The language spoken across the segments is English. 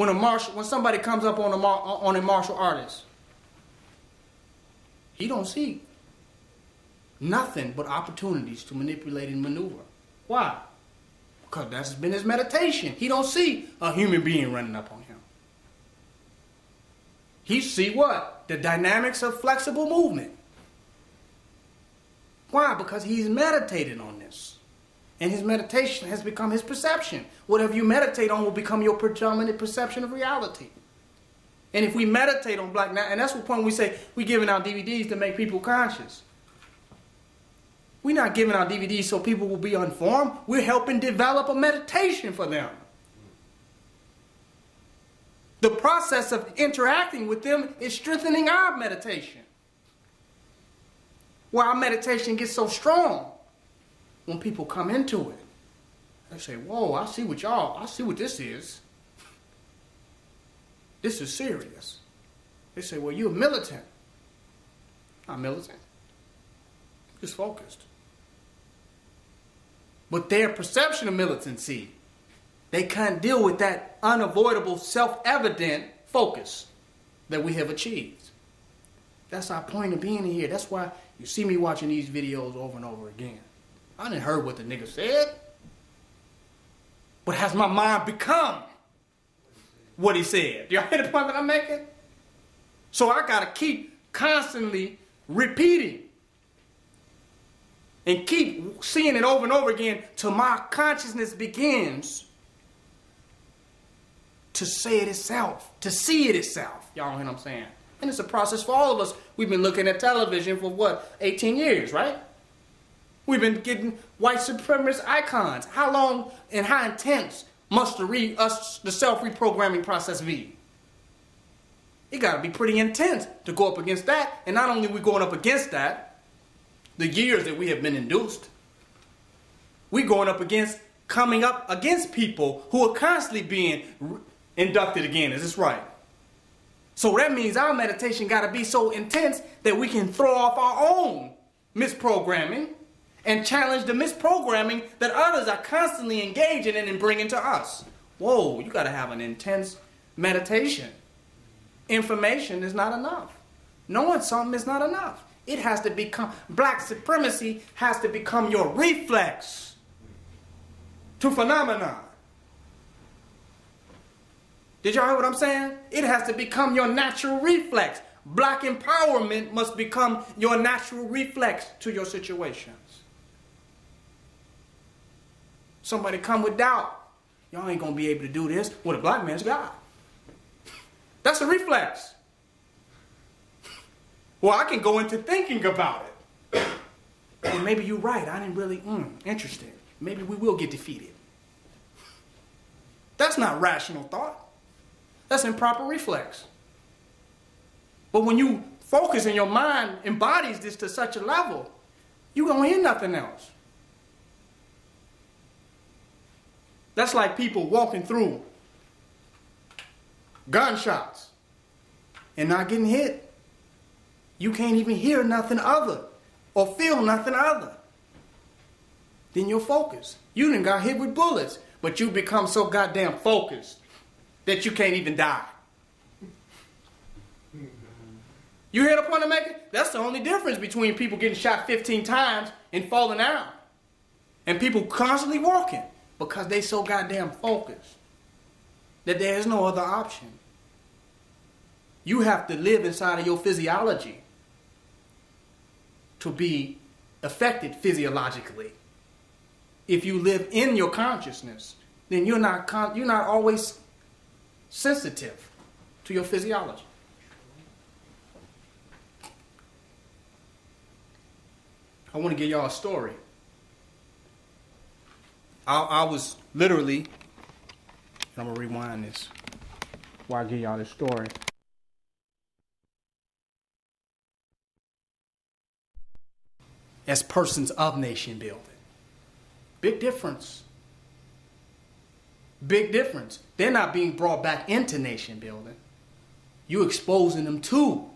When somebody comes up on a martial artist, he don't see nothing but opportunities to manipulate and maneuver. Why? Because that's been his meditation. He don't see a human being running up on him. He see what? The dynamics of flexible movement. Why? Because he's meditated on this. And his meditation has become his perception. Whatever you meditate on will become your predominant perception of reality. And if we meditate on black, and that's the point we say we're giving out DVDs to make people conscious. We're not giving out DVDs so people will be informed. We're helping develop a meditation for them. The process of interacting with them is strengthening our meditation. Where our meditation gets so strong, when people come into it, they say, whoa, I see what this is. This is serious. They say, well, you're militant. Not militant. Just focused. But their perception of militancy, they can't deal with that unavoidable, self-evident focus that we have achieved. That's our point of being here. That's why you see me watching these videos over and over again. I didn't heard what the nigga said. But has my mind become what he said? Y'all hear the point that I'm making? So I got to keep constantly repeating and keep seeing it over and over again till my consciousness begins to say it itself, to see it itself. Y'all know what I'm saying? And it's a process for all of us. We've been looking at television for what, 18 years, right? We've been getting white supremacist icons. How long and how intense must the self-reprogramming process be? It got to be pretty intense to go up against that. And not only are we going up against that, the years that we have been induced, we're going up against, coming up against people who are constantly being inducted again. Is this right? So that means our meditation got to be so intense that we can throw off our own misprogramming and challenge the misprogramming that others are constantly engaging in and bringing to us. Whoa, you got to have an intense meditation. Information is not enough. Knowing something is not enough. It has to become, black supremacy has to become your reflex to phenomenon. Did y'all hear what I'm saying? It has to become your natural reflex. Black empowerment must become your natural reflex to your situations. Somebody come with doubt. Y'all ain't going to be able to do this. Well, the black man's God. That's a reflex. Well, I can go into thinking about it. Well, maybe you're right. I didn't really, interested. Maybe we will get defeated. That's not rational thought. That's improper reflex. But when you focus and your mind embodies this to such a level, you don't hear nothing else. That's like people walking through gunshots and not getting hit. You can't even hear nothing other or feel nothing other than your focus. You done got hit with bullets, but you become so goddamn focused that you can't even die. You hear the point I'm making? That's the only difference between people getting shot 15 times and falling out and people constantly walking because they so goddamn focused that there is no other option. You have to live inside of your physiology to be affected physiologically. If you live in your consciousness, then you're not always sensitive to your physiology. I want to give y'all a story. I was literally, and I'm going to rewind this while I give y'all this story. As persons of nation building. Big difference. Big difference. They're not being brought back into nation building. You exposing them to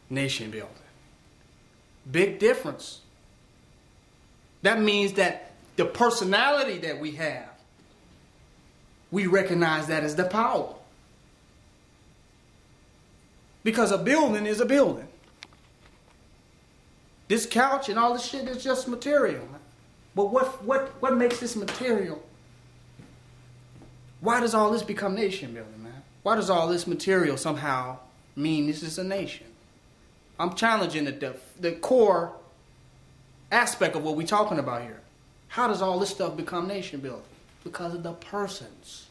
nation building. Big difference. That means that the personality that we have, we recognize that as the power. Because a building is a building. This couch and all this shit is just material. But what makes this material? Why does all this become nation building, man? Why does all this material somehow mean this is a nation? I'm challenging the core aspect of what we're talking about here. How does all this stuff become nation building? Because of the persons.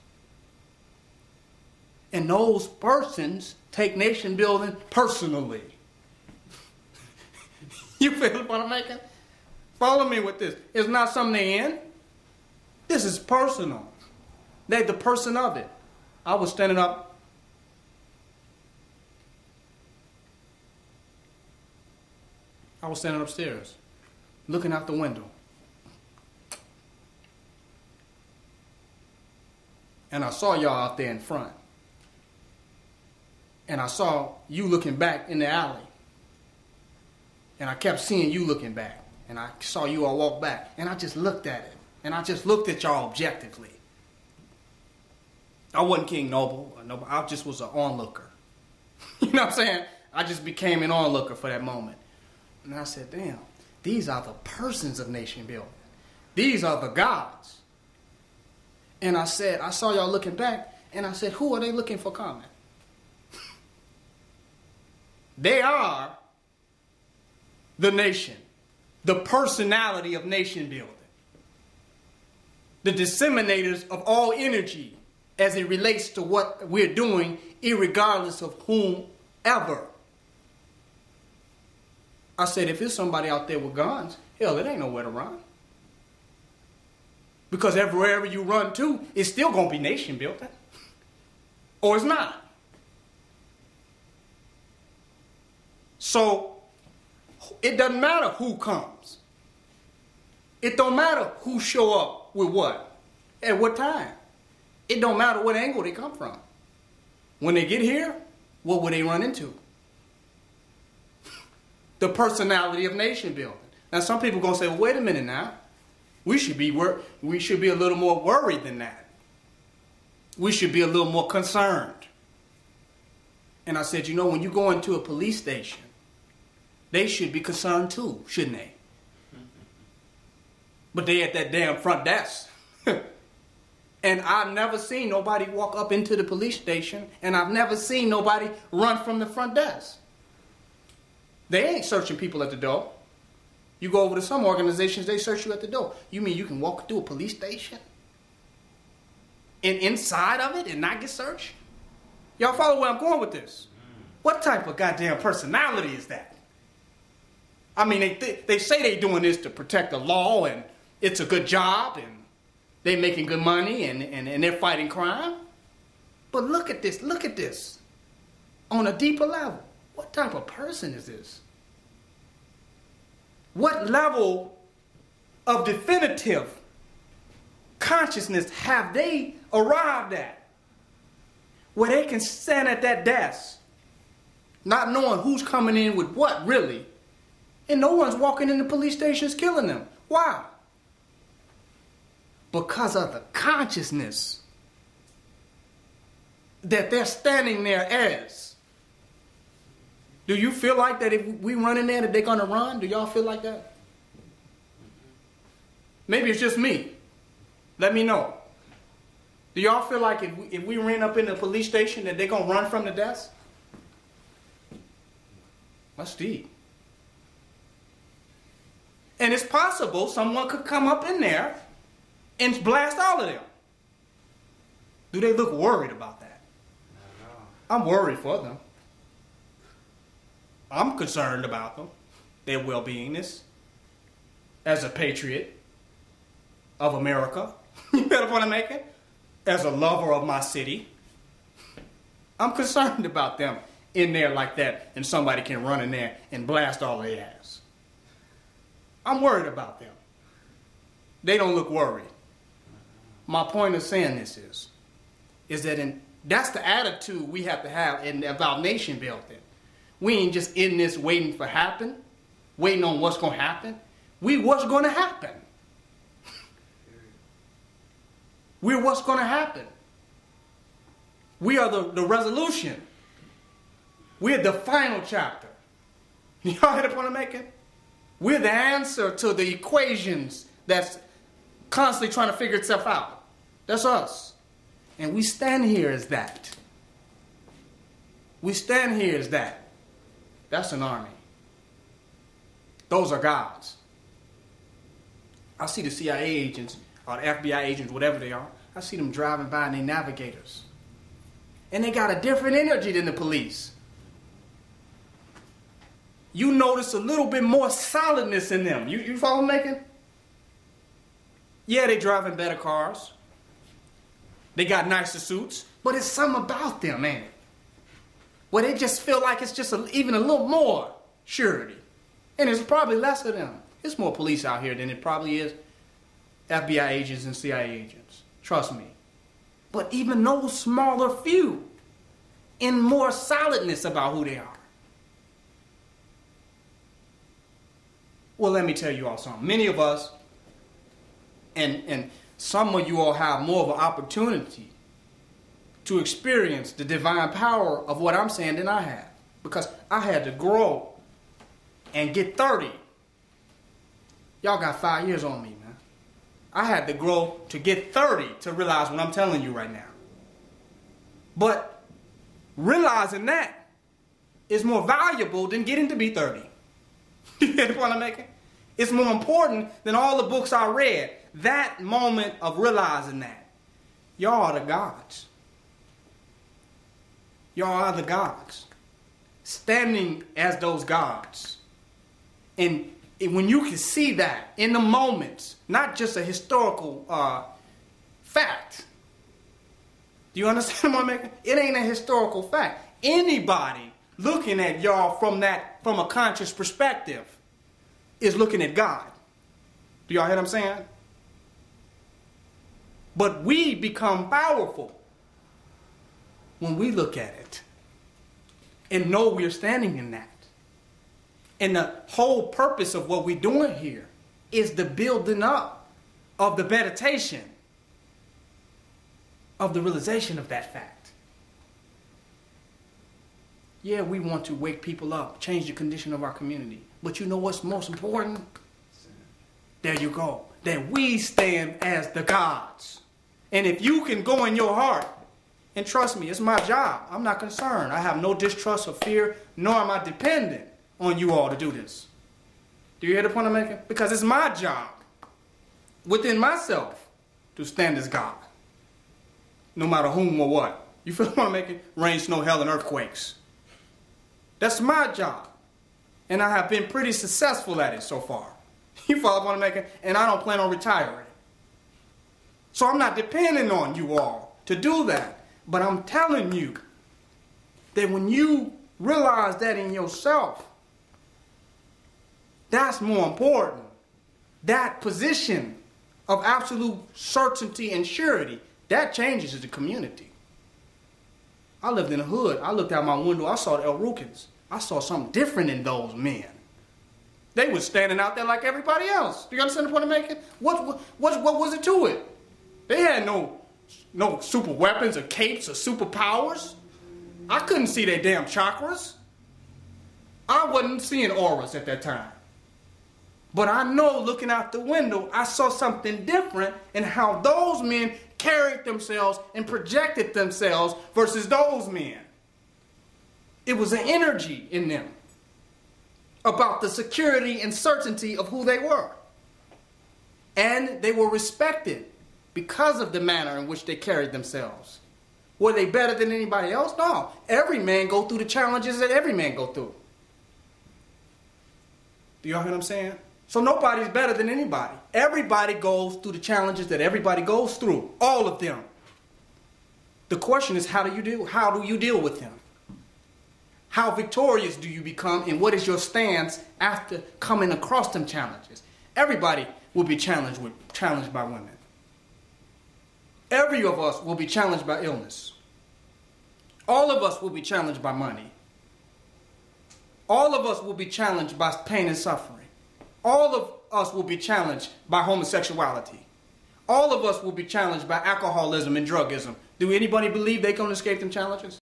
And those persons take nation building personally. You feel what I'm making? Follow me with this. It's not something they in. This is personal. They're the person of it. I was standing up. I was standing upstairs, looking out the window. And I saw y'all out there in front. And I saw you looking back in the alley. And I kept seeing you looking back. And I saw you all walk back. And I just looked at it. And I just looked at y'all objectively. I wasn't King Noble. I just was an onlooker. You know what I'm saying? I just became an onlooker for that moment. And I said, damn, these are the persons of nation building. These are the gods. And I said, I saw y'all looking back. And I said, who are they looking for comment? They are the nation, the personality of nation building, the disseminators of all energy as it relates to what we're doing, irregardless of whomever. I said, if there's somebody out there with guns, hell, it ain't nowhere to run. Because wherever you run to, it's still going to be nation building. Or it's not. So, it doesn't matter who comes. It don't matter who show up with what, at what time. It don't matter what angle they come from. When they get here, what will they run into? The personality of nation building. Now some people are going to say, well, wait a minute now. We should be a little more worried than that. We should be a little more concerned. And I said, you know, when you go into a police station, they should be concerned too, shouldn't they? But they at that damn front desk. And I've never seen nobody walk up into the police station, and I've never seen nobody run from the front desk. They ain't searching people at the door. You go over to some organizations, they search you at the door. You mean you can walk through a police station and inside of it and not get searched? Y'all follow where I'm going with this? What type of goddamn personality is that? I mean, they say they doing this to protect the law, and it's a good job, and they making good money, and they're fighting crime. But look at this. Look at this. On a deeper level, what type of person is this? What level of definitive consciousness have they arrived at? Where they can stand at that desk, not knowing who's coming in with what, really. And no one's walking in the police stations killing them. Why? Because of the consciousness that they're standing there as. Do you feel like that if we run in there that they're going to run? Do y'all feel like that? Maybe it's just me. Let me know. Do y'all feel like if we ran up in the police station that they're going to run from the desk? That's deep. And it's possible someone could come up in there and blast all of them. Do they look worried about that? I'm worried for them. I'm concerned about them, their well-beingness, as a patriot of America. You know what I'm making? As a lover of my city. I'm concerned about them in there like that, and somebody can run in there and blast all their ass. I'm worried about them. They don't look worried. My point of saying this is that that's the attitude we have to have about nation building. We ain't just in this waiting for happen, waiting on what's going to happen. What's going to happen. We're what's going to happen. We are the resolution. We're the final chapter. Y'all hear the point I'm making? We're the answer to the equations that's constantly trying to figure itself out. That's us. And we stand here as that. We stand here as that. That's an army. Those are gods. I see the CIA agents, or the FBI agents, whatever they are. I see them driving by in their navigators. And they got a different energy than the police. You notice a little bit more solidness in them. You follow me, making? Yeah, they driving better cars. They got nicer suits. But it's something about them, ain't it? Where they just feel like it's just even a little more surety. And it's probably less of them. There's more police out here than it probably is FBI agents and CIA agents. Trust me. But even those smaller few in more solidness about who they are. Well, let me tell you all something. Many of us, and some of you all have more of an opportunity to experience the divine power of what I'm saying than I have. Because I had to grow and get 30. Y'all got 5 years on me, man. I had to grow to get 30 to realize what I'm telling you right now. But realizing that is more valuable than getting to be 30. You get the point I'm making? It's more important than all the books I read. That moment of realizing that. Y'all are the gods. Y'all are the gods. Standing as those gods. And when you can see that in the moments, not just a historical fact. Do you understand what I'm making? It ain't a historical fact. Anybody looking at y'all from a conscious perspective is looking at God. Do y'all hear what I'm saying? But we become powerful when we look at it and know we're standing in that. And the whole purpose of what we're doing here is the building up of the meditation of the realization of that fact. Yeah, we want to wake people up, change the condition of our community. But you know what's most important? There you go. That we stand as the gods. And if you can go in your heart, and trust me, it's my job. I'm not concerned. I have no distrust or fear, nor am I dependent on you all to do this. Do you hear the point I'm making? Because it's my job within myself to stand as God. No matter whom or what. You feel what I'm making? Rain, snow, hell, and earthquakes. That's my job. And I have been pretty successful at it so far. You follow what I'm making? And I don't plan on retiring. So I'm not depending on you all to do that. But I'm telling you that when you realize that in yourself, that's more important. That position of absolute certainty and surety, that changes the community. I lived in the hood. I looked out my window. I saw the El Rukins. I saw something different in those men. They were standing out there like everybody else. Do you understand the point I'm making? What was it to it? They had no super weapons or capes or superpowers. I couldn't see their damn chakras. I wasn't seeing auras at that time. But I know looking out the window, I saw something different in how those men carried themselves and projected themselves versus those men. It was an energy in them about the security and certainty of who they were. And they were respected because of the manner in which they carried themselves. Were they better than anybody else? No. Every man go through the challenges that every man go through. Do y'all hear what I'm saying? So nobody's better than anybody. Everybody goes through the challenges that everybody goes through. All of them. The question is, how do you deal with them? How victorious do you become, and what is your stance after coming across them challenges? Everybody will be challenged by women. Every of us will be challenged by illness. All of us will be challenged by money. All of us will be challenged by pain and suffering. All of us will be challenged by homosexuality. All of us will be challenged by alcoholism and drugism. Do anybody believe they can escape them challenges?